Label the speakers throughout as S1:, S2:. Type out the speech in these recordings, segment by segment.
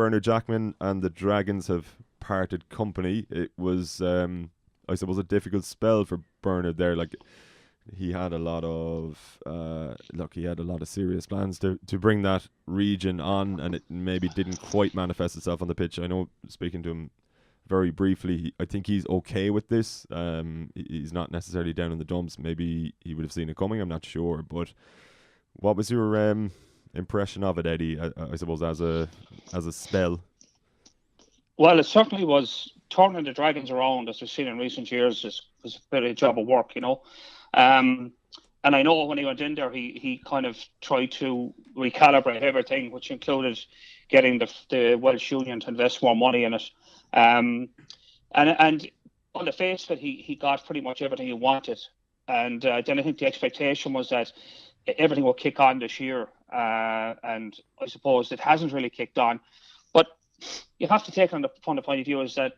S1: Bernard Jackman and the Dragons have parted company, it was, I suppose, a difficult spell for Bernard there. Like, he had a lot of he had a lot of serious plans to bring that region on, and it maybe didn't quite manifest itself on the pitch. I know, speaking to him very briefly, I think he's okay with this. He's not necessarily down in the dumps. Maybe he would have seen it coming, I'm not sure. But what was your impression of it, Eddie? I suppose as a spell.
S2: Well, it certainly was. Turning the Dragons around, as we've seen in recent years, was a bit of a job of work, you know. And I know when he went in there, he kind of tried to recalibrate everything, which included getting the Welsh Union to invest more money in it. And on the face of it, he got pretty much everything he wanted. And then I think the expectation was that everything will kick on this year. And I suppose it hasn't really kicked on. But you have to take it from the point of view is that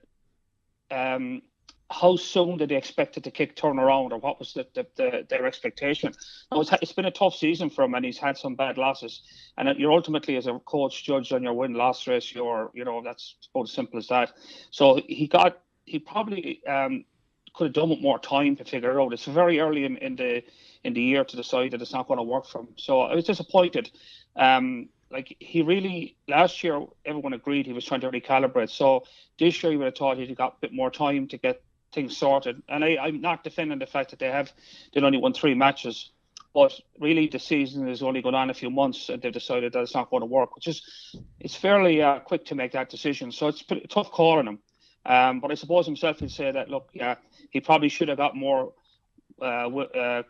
S2: how soon did they expect it to turn around, or what was their expectation? Now, it's been a tough season for him, and he's had some bad losses. And you're ultimately, as a coach, judged on your win-loss ratio, that's about as simple as that. So he probably could have done with more time to figure it out. It's very early in the year to decide that it's not going to work for him. So I was disappointed. He really, last year, everyone agreed he was trying to recalibrate. So this year, you would have thought he'd got a bit more time to get things sorted. And I'm not defending the fact that they'd only won 3 matches. But really, the season is only going on a few months, and they've decided that it's not going to work, it's fairly quick to make that decision. So it's a tough call on him. But I suppose himself he'd say that, look, yeah, he probably should have got more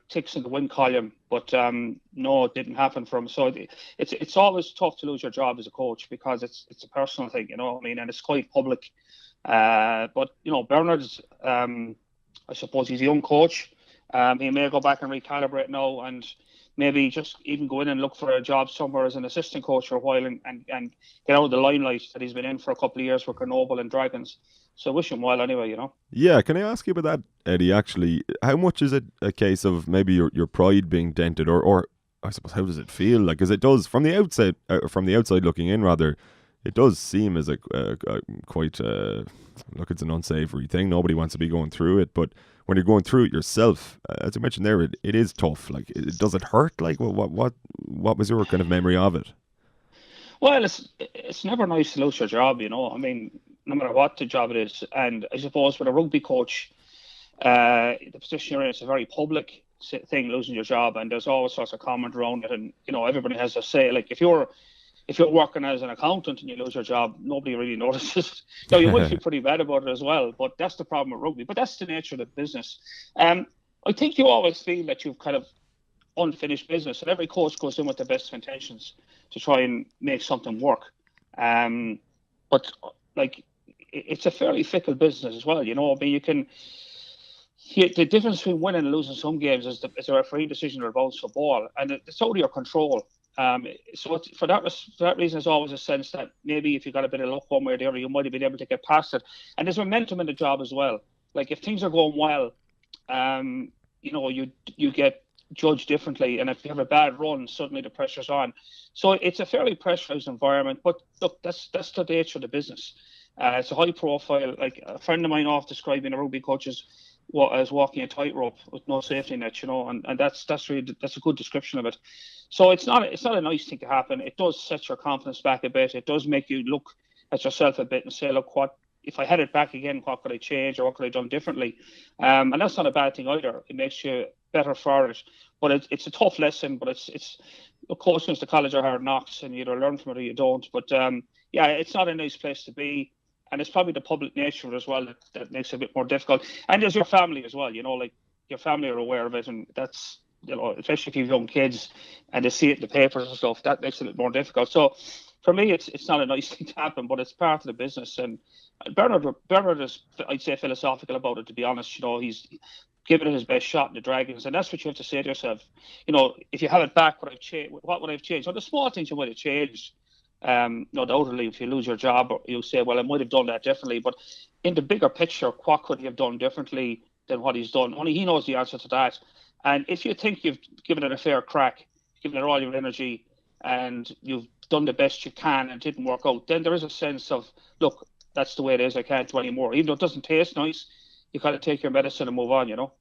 S2: ticks in the win column, but no, it didn't happen for him. So it's always tough to lose your job as a coach, because it's a personal thing, you know what I mean, and it's quite public. But Bernard's, I suppose he's a young coach. He may go back and recalibrate now, and maybe just even go in and look for a job somewhere as an assistant coach for a while, and get out of the limelight that he's been in for a couple of years for Grenoble and Dragons. So I wish him well anyway, you know.
S1: Yeah, can I ask you about that, Eddie, actually? How much is it a case of maybe your pride being dented, or I suppose, how does it feel? Like, because it does, from the outside looking in, rather, it does seem as a quite, look, it's an unsavory thing. Nobody wants to be going through it, but when you're going through it yourself, as you mentioned there, it is tough. Like, does it hurt? Like, what was your kind of memory of it?
S2: Well, it's never nice to lose your job, you know. I mean, no matter what the job it is. And I suppose with a rugby coach, the position you're in, it's a very public thing, losing your job, and there's all sorts of comment around it, and everybody has a say. Like, if you're working as an accountant and you lose your job, nobody really notices. You would feel pretty bad about it as well, but that's the problem with rugby. But that's the nature of the business. I think you always feel that you've kind of unfinished business, and every coach goes in with the best intentions to try and make something work. But like, it's a fairly fickle business as well, you know. I mean, the difference between winning and losing some games is a referee decision or a bounce for ball, and it's out of your control. So for that reason, there's always a sense that maybe if you got a bit of luck one way or the other, you might have been able to get past it. And there's momentum in the job as well. Like, if things are going well, you get judged differently, and if you have a bad run, suddenly the pressure's on. So it's a fairly pressurized environment. But look, that's the nature of the business. It's a high profile. Like, a friend of mine off describing a rugby coach as walking a tightrope with no safety net, and that's a good description of it. So it's not a nice thing to happen. It does set your confidence back a bit. It does make you look at yourself a bit and say, look, what if I had it back again? What could I change, or what could I have done differently? And that's not a bad thing either. It makes you better for it. But it's a tough lesson. But it's coaching is the college of hard knocks, and you either learn from it or you don't. But yeah, it's not a nice place to be. And it's probably the public nature as well that makes it a bit more difficult. And there's your family as well, like your family are aware of it. And that's, especially if you have young kids and they see it in the papers and stuff, that makes it a bit more difficult. So for me, it's not a nice thing to happen, but it's part of the business. And Bernard is, I'd say, philosophical about it, to be honest. He's given it his best shot in the Dragons. And that's what you have to say to yourself. If you have it back, what would I have changed? Well, the small things you might have changed. Undoubtedly, if you lose your job, you say, well, I might have done that differently. But in the bigger picture, what could he have done differently than what he's done? Only he knows the answer to that. And if you think you've given it a fair crack, given it all your energy, and you've done the best you can and it didn't work out, then there is a sense of, look, that's the way it is. I can't do any more. Even though it doesn't taste nice, you got to take your medicine and move on, you know.